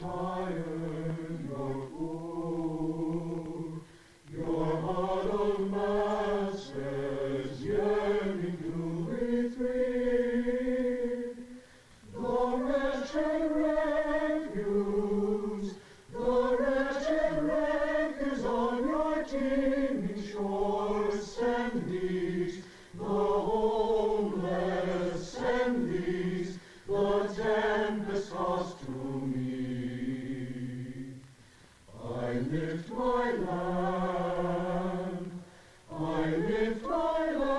tired, you're poor, your idle masters yearning to be free. The wretched refuse on your teeming shores, send these, the homeless, send these, the tempest tossed to me. I lift my lamp, I lift my lamp,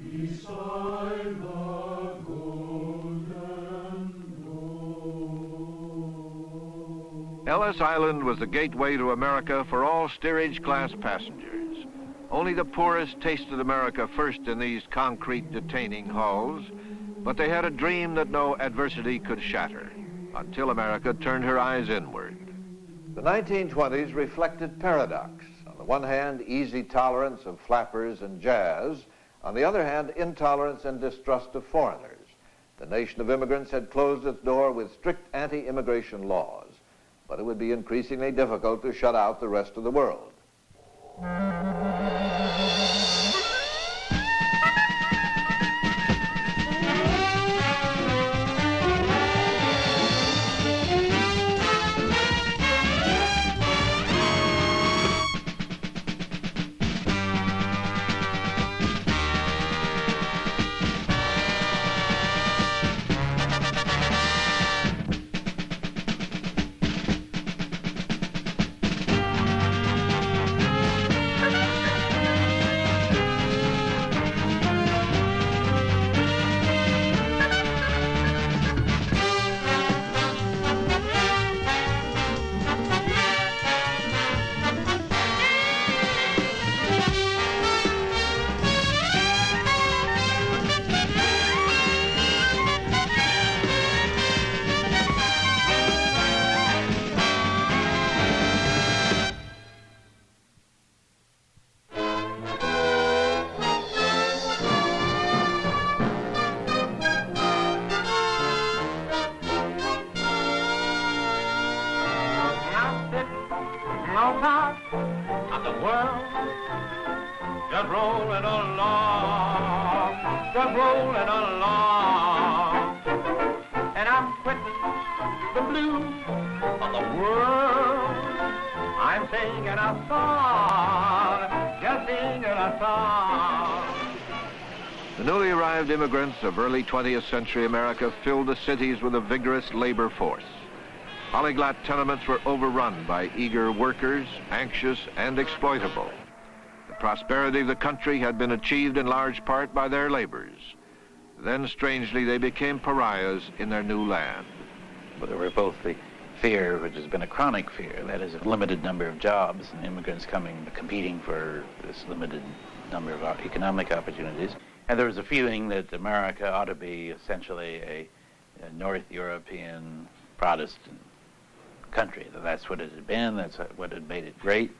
beside the golden door. Ellis Island was the gateway to America for all steerage class passengers. Only the poorest tasted America first in these concrete detaining hulls, but they had a dream that no adversity could shatter, until America turned her eyes inward. The 1920s reflected paradox. On the one hand, easy tolerance of flappers and jazz. On the other hand, intolerance and distrust of foreigners. The nation of immigrants had closed its door with strict anti-immigration laws, but it would be increasingly difficult to shut out the rest of the world. The newly arrived immigrants of early 20th century America filled the cities with a vigorous labor force. Polyglot tenements were overrun by eager workers, anxious and exploitable. The prosperity of the country had been achieved in large part by their labors. Then, strangely, they became pariahs in their new land. But there were both the fear, which has been a chronic fear, that is a limited number of jobs and immigrants competing for this limited number of economic opportunities. And there was a feeling that America ought to be essentially a North European Protestant country. That's what it had been, that's what had made it great,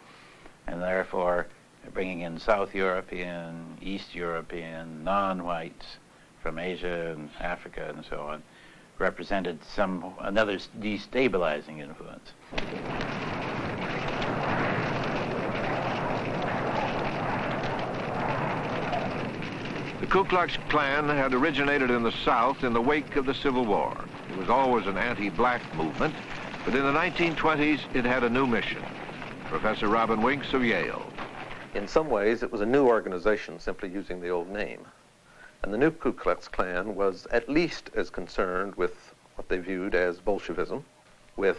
and therefore bringing in South European, East European, non-whites from Asia and Africa and so on represented another destabilizing influence. The Ku Klux Klan had originated in the South in the wake of the Civil War. It was always an anti-black movement, but in the 1920s it had a new mission. Professor Robin Winks of Yale. In some ways it was a new organization simply using the old name. And the new Ku Klux Klan was at least as concerned with what they viewed as Bolshevism, with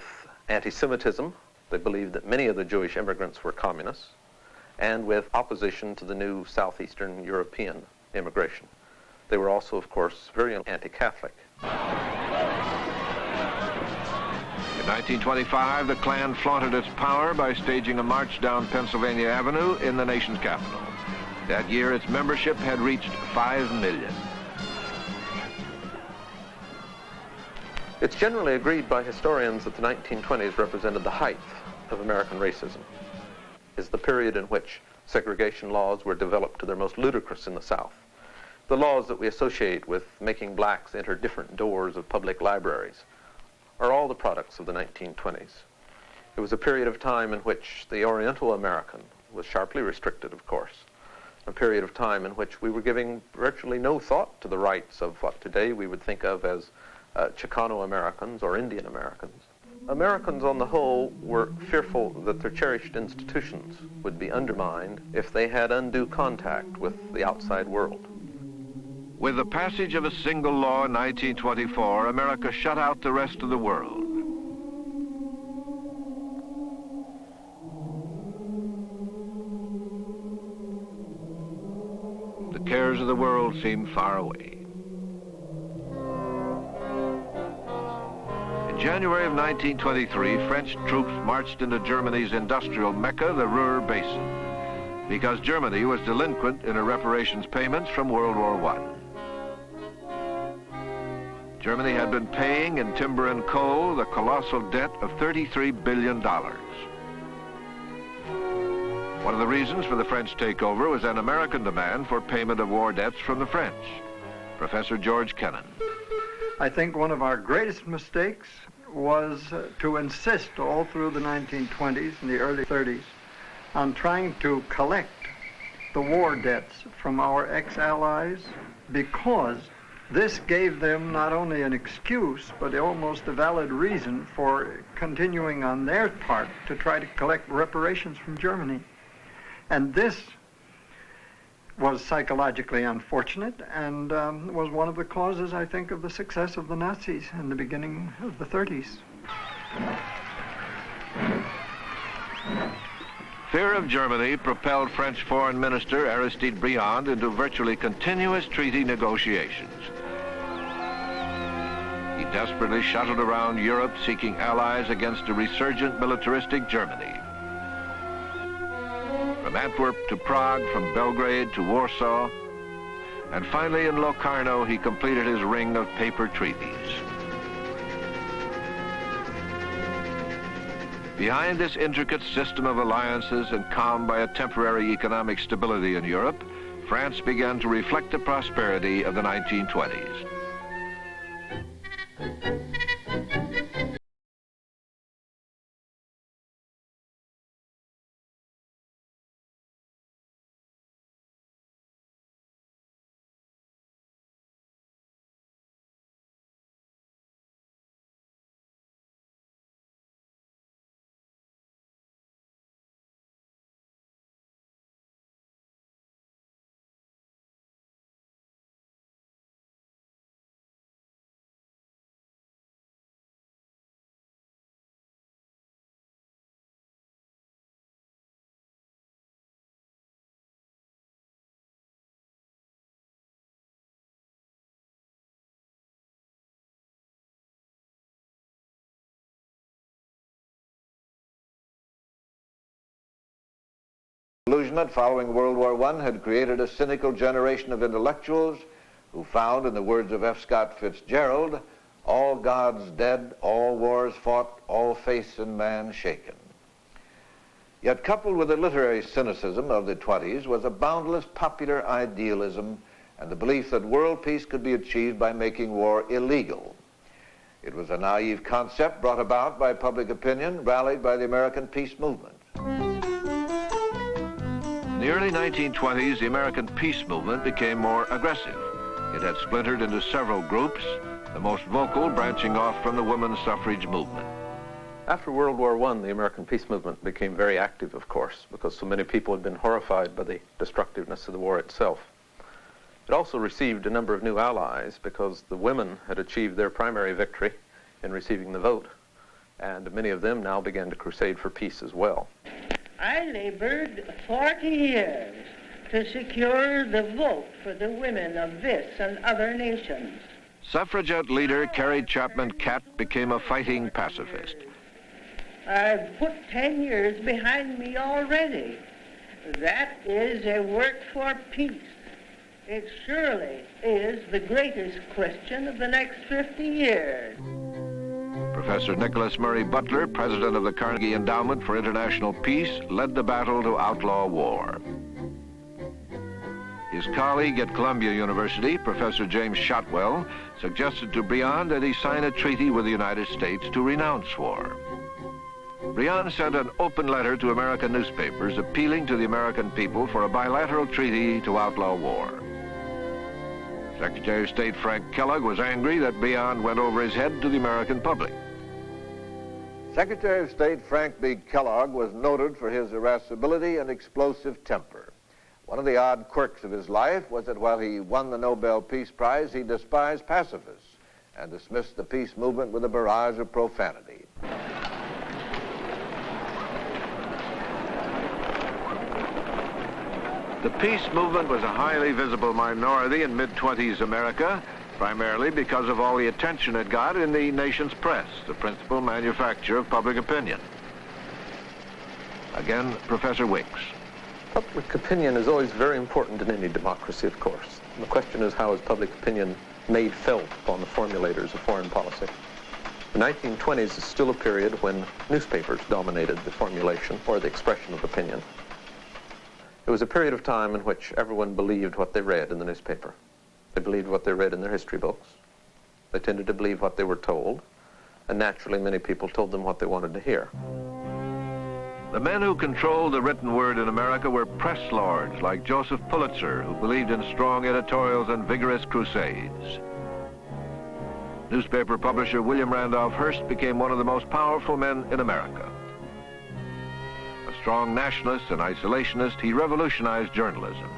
anti-Semitism. They believed that many of the Jewish immigrants were communists, and with opposition to the new Southeastern European immigration. They were also, of course, very anti-Catholic. In 1925, the Klan flaunted its power by staging a march down Pennsylvania Avenue in the nation's capital. That year, its membership had reached 5 million. It's generally agreed by historians that the 1920s represented the height of American racism. It's the period in which segregation laws were developed to their most ludicrous in the South. The laws that we associate with making blacks enter different doors of public libraries are all the products of the 1920s. It was a period of time in which the Oriental American was sharply restricted, of course, a period of time in which we were giving virtually no thought to the rights of what today we would think of as Chicano Americans or Indian Americans. Americans on the whole were fearful that their cherished institutions would be undermined if they had undue contact with the outside world. With the passage of a single law in 1924, America shut out the rest of the world. The cares of the world seemed far away. In January of 1923, French troops marched into Germany's industrial mecca, the Ruhr Basin, because Germany was delinquent in her reparations payments from World War I. Germany had been paying in timber and coal the colossal debt of $33 billion. One of the reasons for the French takeover was an American demand for payment of war debts from the French. Professor George Kennan. I think one of our greatest mistakes was to insist all through the 1920s and the early 30s on trying to collect the war debts from our ex-allies, because this gave them not only an excuse, but almost a valid reason for continuing on their part to try to collect reparations from Germany. And this was psychologically unfortunate and was one of the causes, I think, of the success of the Nazis in the beginning of the 30s. Fear of Germany propelled French Foreign Minister Aristide Briand into virtually continuous treaty negotiations. He desperately shuttled around Europe seeking allies against a resurgent militaristic Germany. From Antwerp to Prague, from Belgrade to Warsaw, and finally in Locarno he completed his ring of paper treaties. Behind this intricate system of alliances and calmed by a temporary economic stability in Europe, France began to reflect the prosperity of the 1920s. Disillusionment following World War I had created a cynical generation of intellectuals who found, in the words of F. Scott Fitzgerald, all gods dead, all wars fought, all faith in man shaken. Yet coupled with the literary cynicism of the 20s was a boundless popular idealism and the belief that world peace could be achieved by making war illegal. It was a naive concept brought about by public opinion, rallied by the American peace movement. In the early 1920s, the American peace movement became more aggressive. It had splintered into several groups, the most vocal branching off from the women's suffrage movement. After World War I, the American peace movement became very active, of course, because so many people had been horrified by the destructiveness of the war itself. It also received a number of new allies because the women had achieved their primary victory in receiving the vote, and many of them now began to crusade for peace as well. I labored 40 years to secure the vote for the women of this and other nations. Suffragette leader Carrie Chapman Catt became a fighting pacifist. I've put 10 years behind me already. That is a work for peace. It surely is the greatest question of the next 50 years. Professor Nicholas Murray Butler, president of the Carnegie Endowment for International Peace, led the battle to outlaw war. His colleague at Columbia University, Professor James Shotwell, suggested to Briand that he sign a treaty with the United States to renounce war. Briand sent an open letter to American newspapers appealing to the American people for a bilateral treaty to outlaw war. Secretary of State Frank Kellogg was angry that Briand went over his head to the American public. Secretary of State Frank B. Kellogg was noted for his irascibility and explosive temper. One of the odd quirks of his life was that while he won the Nobel Peace Prize, he despised pacifists and dismissed the peace movement with a barrage of profanity. The peace movement was a highly visible minority in mid-20s America, primarily because of all the attention it got in the nation's press, the principal manufacturer of public opinion. Again, Professor Wicks. Public opinion is always very important in any democracy, of course. The question is, how is public opinion made felt upon the formulators of foreign policy? The 1920s is still a period when newspapers dominated the formulation or the expression of opinion. It was a period of time in which everyone believed what they read in the newspaper. They believed what they read in their history books. They tended to believe what they were told, and naturally many people told them what they wanted to hear. The men who controlled the written word in America were press lords like Joseph Pulitzer, who believed in strong editorials and vigorous crusades. Newspaper publisher William Randolph Hearst became one of the most powerful men in America. A strong nationalist and isolationist, he revolutionized journalism.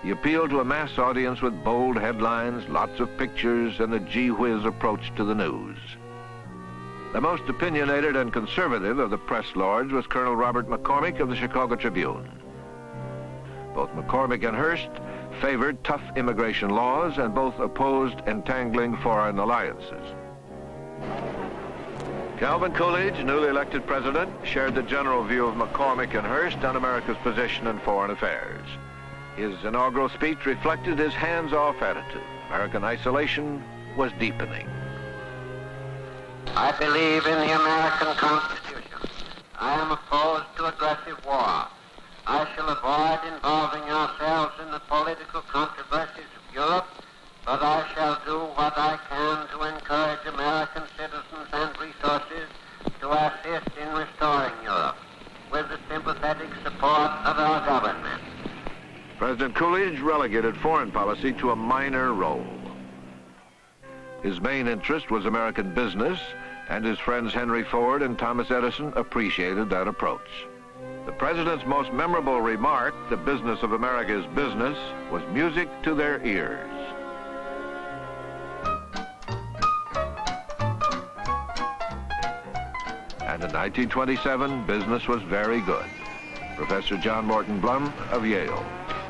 He appealed to a mass audience with bold headlines, lots of pictures, and a gee-whiz approach to the news. The most opinionated and conservative of the press lords was Colonel Robert McCormick of the Chicago Tribune. Both McCormick and Hearst favored tough immigration laws, and both opposed entangling foreign alliances. Calvin Coolidge, newly elected president, shared the general view of McCormick and Hearst on America's position in foreign affairs. His inaugural speech reflected his hands-off attitude. American isolation was deepening. I believe in the American Constitution. I am opposed to aggressive war. I shall avoid involving ourselves in the political controversies of Europe, but I shall do what I can to encourage American citizens and resources to assist in restoring Europe with the sympathetic support of our government. President Coolidge relegated foreign policy to a minor role. His main interest was American business, and his friends Henry Ford and Thomas Edison appreciated that approach. The president's most memorable remark, "The business of America is business," was music to their ears. And in 1927, business was very good. Professor John Morton Blum of Yale.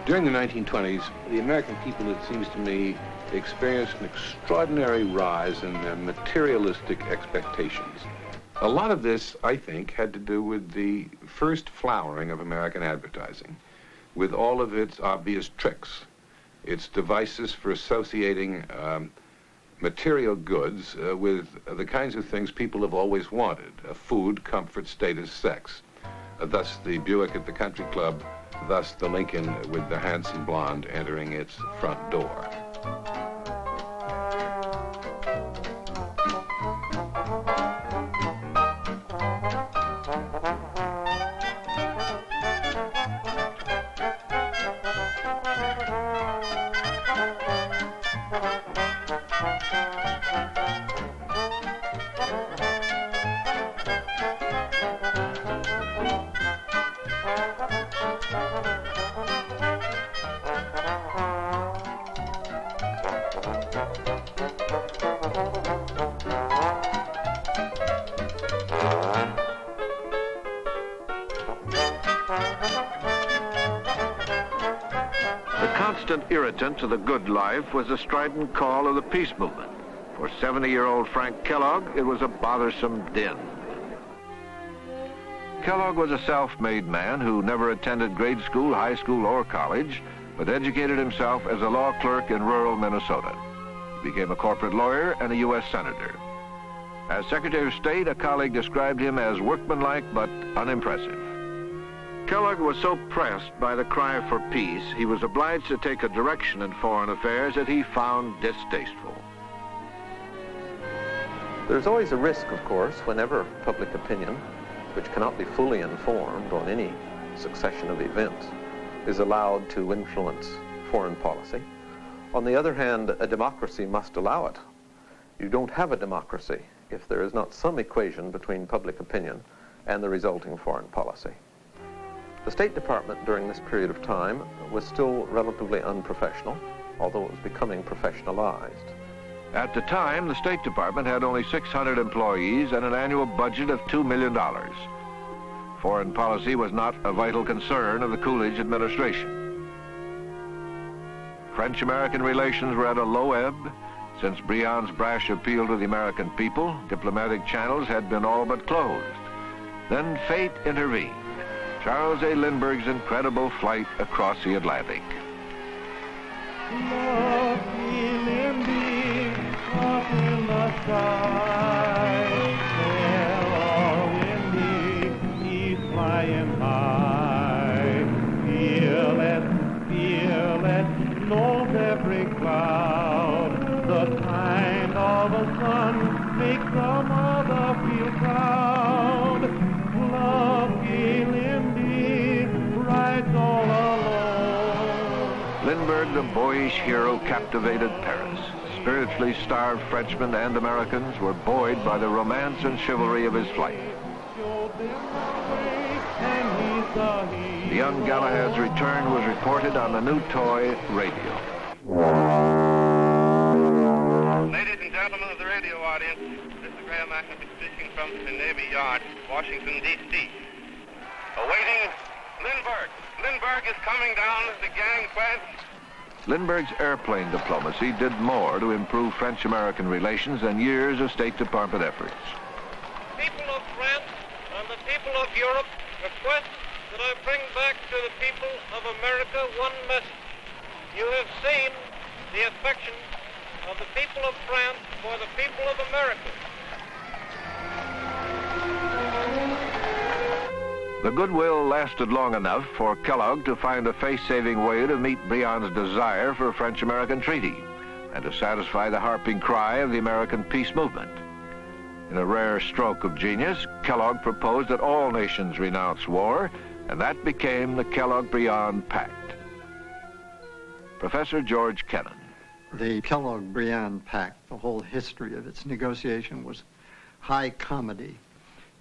During the 1920s, the American people, it seems to me, experienced an extraordinary rise in their materialistic expectations. A lot of this, I think, had to do with the first flowering of American advertising, with all of its obvious tricks, its devices for associating material goods with the kinds of things people have always wanted: food, comfort, status, sex. Thus the Buick at the Country Club, thus the Lincoln with the handsome blonde entering its front door. Irritant to the good life was the strident call of the peace movement. For 70-year-old Frank Kellogg, it was a bothersome din. Kellogg was a self-made man who never attended grade school, high school, or college, but educated himself as a law clerk in rural Minnesota. He became a corporate lawyer and a U.S. senator. As Secretary of State, a colleague described him as workmanlike but unimpressive. Kellogg was so pressed by the cry for peace, he was obliged to take a direction in foreign affairs that he found distasteful. There's always a risk, of course, whenever public opinion, which cannot be fully informed on any succession of events, is allowed to influence foreign policy. On the other hand, a democracy must allow it. You don't have a democracy if there is not some equation between public opinion and the resulting foreign policy. The State Department during this period of time was still relatively unprofessional, although it was becoming professionalized. At the time, the State Department had only 600 employees and an annual budget of $2 million. Foreign policy was not a vital concern of the Coolidge administration. French-American relations were at a low ebb. Since Brion's brash appeal to the American people, diplomatic channels had been all but closed. Then fate intervened. Charles A. Lindbergh's incredible flight across the Atlantic. Up in the sky, sail windy, he's flying high. Feel it, knows every cloud. The kind of a sun makes the mother feel proud. Lucky Lindy rides all alone. Lindbergh, the boyish hero, captivated Paris. Spiritually starved Frenchmen and Americans were buoyed by the romance and chivalry of his flight. The young Galahad's return was reported on the new toy radio. Ladies and gentlemen of the radio audience, this is Graham McAfee speaking from the Navy Yard, Washington, D.C. Awaiting Lindbergh. Lindbergh is coming down the gangplank. Lindbergh's airplane diplomacy did more to improve French-American relations than years of State Department efforts. People of France and the people of Europe request that I bring back to the people of America one message. You have seen the affection of the people of France for the people of America. The goodwill lasted long enough for Kellogg to find a face-saving way to meet Brion's desire for a French-American treaty and to satisfy the harping cry of the American peace movement. In a rare stroke of genius, Kellogg proposed that all nations renounce war, and that became the Kellogg-Briand Pact. Professor George Kennan. The Kellogg-Briand Pact, the whole history of its negotiation was high comedy.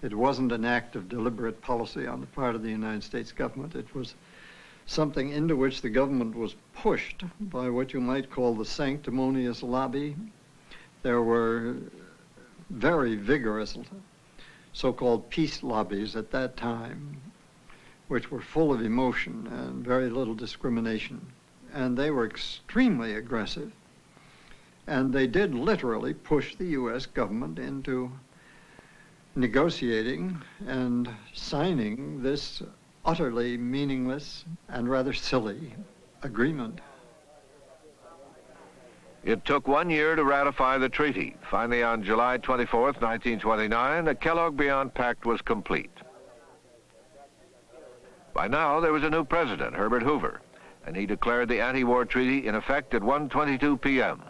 It wasn't an act of deliberate policy on the part of the United States government. It was something into which the government was pushed by what you might call the sanctimonious lobby. There were very vigorous so-called peace lobbies at that time, which were full of emotion and very little discrimination. And they were extremely aggressive. And they did literally push the U.S. government into negotiating and signing this utterly meaningless and rather silly agreement. It took 1 year to ratify the treaty. Finally, on July 24th, 1929, the Kellogg-Briand Pact was complete. By now, there was a new president, Herbert Hoover, and he declared the anti-war treaty in effect at 1:22 p.m.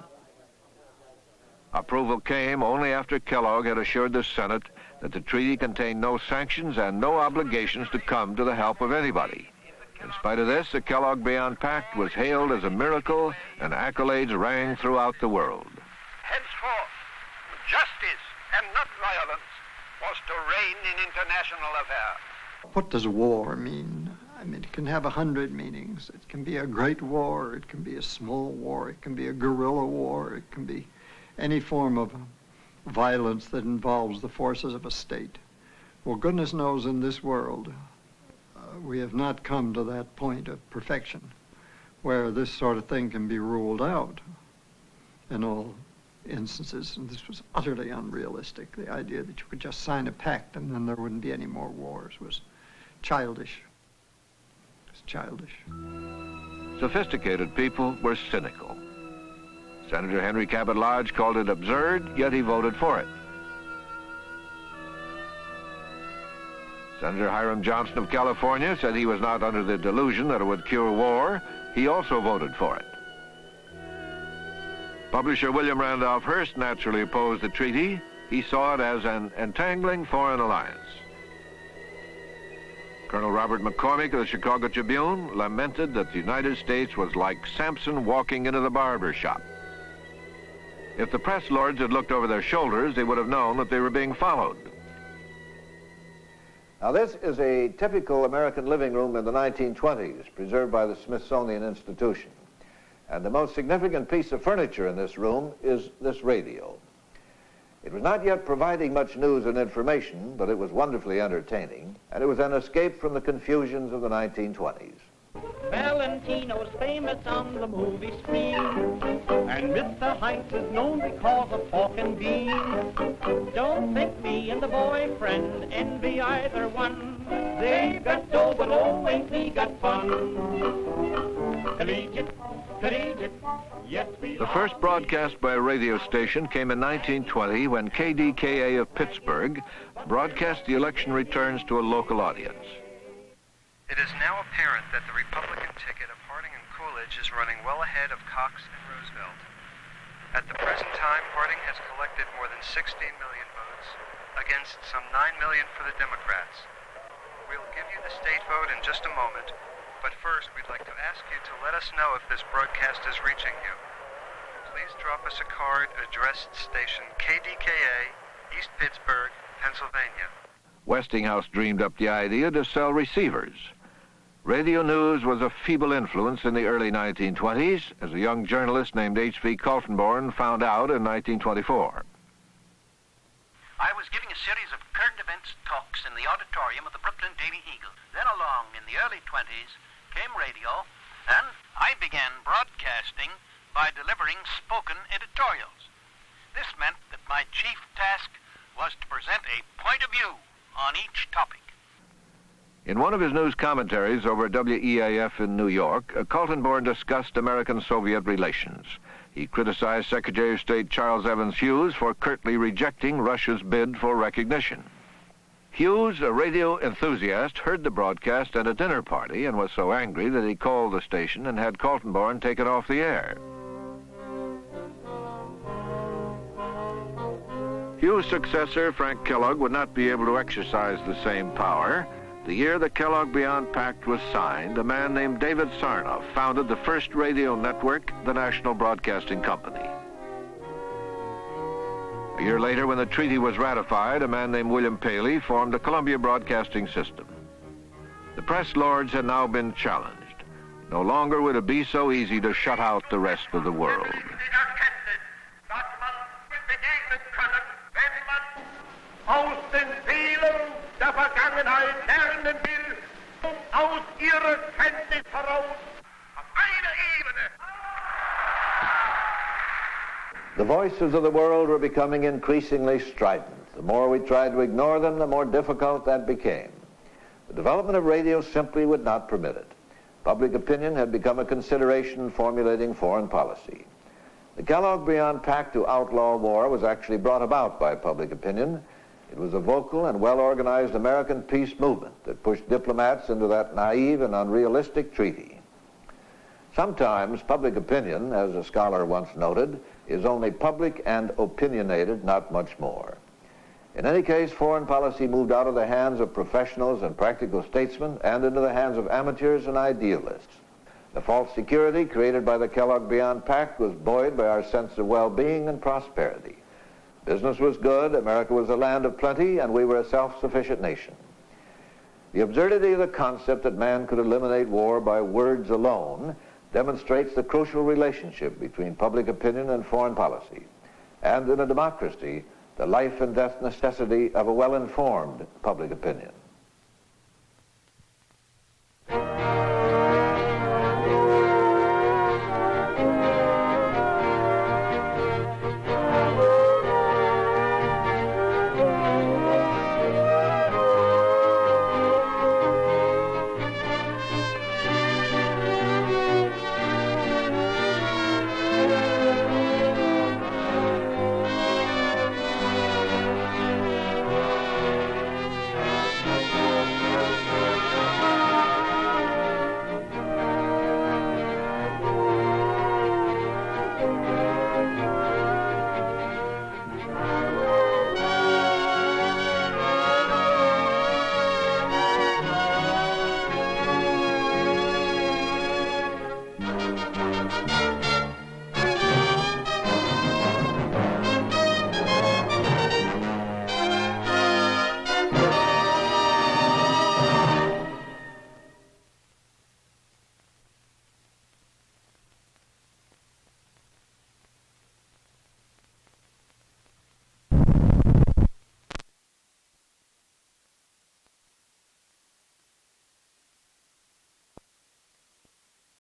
Approval came only after Kellogg had assured the Senate that the treaty contained no sanctions and no obligations to come to the help of anybody. In spite of this, the Kellogg-Briand Pact was hailed as a miracle, and accolades rang throughout the world. Henceforth, justice and not violence was to reign in international affairs. What does war mean? I mean, it can have 100 meanings. It can be a great war, it can be a small war, it can be a guerrilla war, it can be any form of violence that involves the forces of a state. Well, goodness knows in this world, we have not come to that point of perfection where this sort of thing can be ruled out in all instances. And this was utterly unrealistic. The idea that you could just sign a pact and then there wouldn't be any more wars was childish. It's childish. Sophisticated people were cynical. Senator Henry Cabot Lodge called it absurd, yet he voted for it. Senator Hiram Johnson of California said he was not under the delusion that it would cure war. He also voted for it. Publisher William Randolph Hearst naturally opposed the treaty. He saw it as an entangling foreign alliance. Colonel Robert McCormick of the Chicago Tribune lamented that the United States was like Samson walking into the barber shop. If the press lords had looked over their shoulders, they would have known that they were being followed. Now, this is a typical American living room in the 1920s, preserved by the Smithsonian Institution. And the most significant piece of furniture in this room is this radio. It was not yet providing much news and information, but it was wonderfully entertaining, and it was an escape from the confusions of the 1920s. Valentino's famous on the movie screen, and Mr. Heinz is known because of pork and bean. Don't think me and the boyfriend envy either one. They've got dough, but oh, ain't we got fun. Collegiate, yes we The first broadcast by a radio station came in 1920 when KDKA of Pittsburgh broadcast the election returns to a local audience. It is now apparent that the Republican ticket of Harding and Coolidge is running well ahead of Cox and Roosevelt. At the present time, Harding has collected more than 16 million votes against some 9 million for the Democrats. We'll give you the state vote in just a moment, but first we'd like to ask you to let us know if this broadcast is reaching you. Please drop us a card addressed station KDKA, East Pittsburgh, Pennsylvania. Westinghouse dreamed up the idea to sell receivers. Radio news was a feeble influence in the early 1920s, as a young journalist named H.V. Kaltenborn found out in 1924. I was giving a series of current events talks in the auditorium of the Brooklyn Daily Eagle. Then along in the early 20s came radio, and I began broadcasting by delivering spoken editorials. This meant that my chief task was to present a point of view on each topic. In one of his news commentaries over WEAF in New York, Kaltenborn discussed American-Soviet relations. He criticized Secretary of State Charles Evans Hughes for curtly rejecting Russia's bid for recognition. Hughes, a radio enthusiast, heard the broadcast at a dinner party and was so angry that he called the station and had Kaltenborn taken off the air. Hughes' successor, Frank Kellogg, would not be able to exercise the same power. The year the Kellogg-Beyond Pact was signed, a man named David Sarnoff founded the first radio network, the National Broadcasting Company. A year later, when the treaty was ratified, a man named William Paley formed the Columbia Broadcasting System. The press lords had now been challenged. No longer would it be so easy to shut out the rest of the world. Aus den Fehlern der Vergangenheit lernen will, aus ihrer Kenntnis heraus auf einer Ebene. The voices of the world were becoming increasingly strident. The more we tried to ignore them, the more difficult that became. The development of radio simply would not permit it. Public opinion had become a consideration in formulating foreign policy. The Kellogg-Beyond Pact to outlaw war was actually brought about by public opinion. It was a vocal and well-organized American peace movement that pushed diplomats into that naive and unrealistic treaty. Sometimes public opinion, as a scholar once noted, is only public and opinionated, not much more. In any case, foreign policy moved out of the hands of professionals and practical statesmen and into the hands of amateurs and idealists. The false security created by the Kellogg-Beyond Pact was buoyed by our sense of well-being and prosperity. Business was good, America was a land of plenty, and we were a self-sufficient nation. The absurdity of the concept that man could eliminate war by words alone demonstrates the crucial relationship between public opinion and foreign policy, and in a democracy, the life and death necessity of a well-informed public opinion.